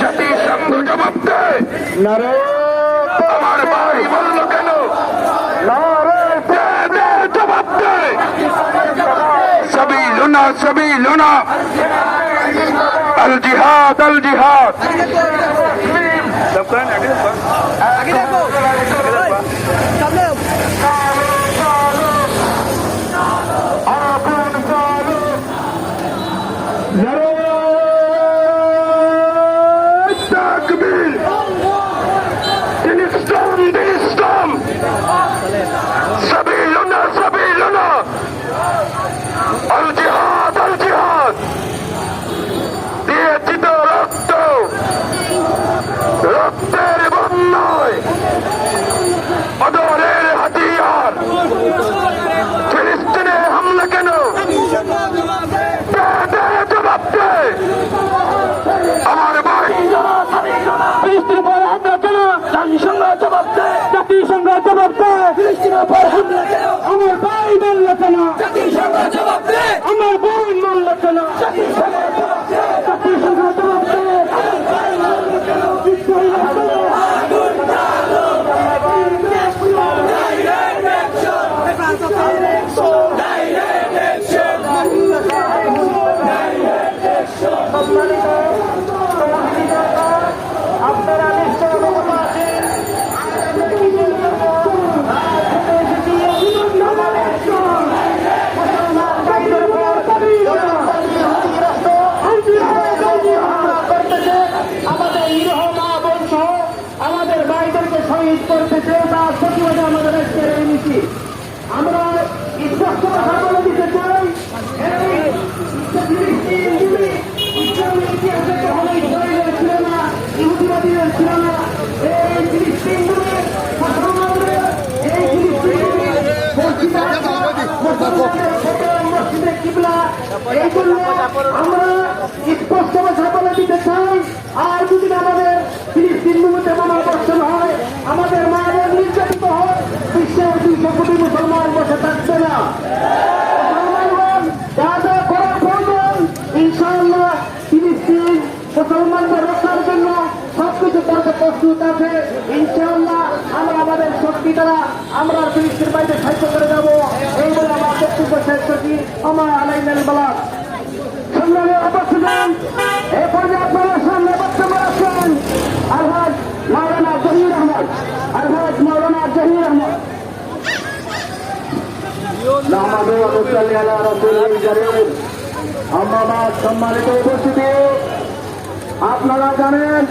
জাতিসংঘ জবাব দেয়। আমার ভাই বলল কেন? জবাব দেয়। সবই লুনা সবই লুনা, আল জিহাদ আল জিহাদ। রক্তের বন্যায় অদরের হাতিয়ার ফিলিস্তিনে হামলা কেন? জবাব দেয়। আমার ভাই ফিলিস্তিনের পর হামলা কেন? জাতিসংঘ জবাব দেয়। জাতিসংঘ জবাব দেয়। ফিলিস্তিনের পর হামলা কেন? আমার ভাই মানল কেন? জাতিসংঘ জবাব দেয়। আমার বোন মানল কেন? জাতিসংঘ জবাব দেয়। জাতিসংঘ জবাব দেয়। আপনারা নিশ্চয় অবগত আছেন, আমাদের নিরহ মা বোন সহ আমাদের ভাইদেরকে শহীদ করতেছে, তার প্রতিবাদে আমাদের আজকের এই মিছিল। আমরা স্পষ্ট কথা বলে দিতে চাই, ইসলামের ইতিহাসে কখনো ইসরায়েলের ছিল না, ইহুদিবাদীদের ছিল না। এই ফিলিস্তিনগুলি মুসলমানদের, এই ফিলিস্তিনগুলি মসজিদে কিবলা, এইগুলো আমরা স্পষ্ট কথা বলে দিতে চাই। আর যদি আমাদের ফিলিস্তিনগুলোতে মানববর্ষণ হয়, আমাদের মায়ের নির্যাতিত হয়, বিশ্বের 200 কোটি মুসলমান বসে থাকবে না। মুসলমানগণ যা যা করার প্রয়োজন, ইনশাআল্লাহ ফিলিস্তিন মুসলমানদের রক্ষার জন্য সবকিছু করতে প্রস্তুত আছে। ইনশাআল্লাহ আমরা আমাদের শক্তি দ্বারা আমরা ফিলিস্তিন বাইরে সাহায্য করে যাব। এই বলে আমার বক্তব্য শেষ করছি। আমার আলাইনাল বালাগ সংগ্রামী উপস্থিত, এ পর্যায়ে আপনাদের সামনে বক্তব্য রাখছেন আলহাজ মাওলানা জহির আহমদ। আলহাজ মাওলানা জহির আহমদ। সম্মানিত উপস্থিতি, আপনারা জানেন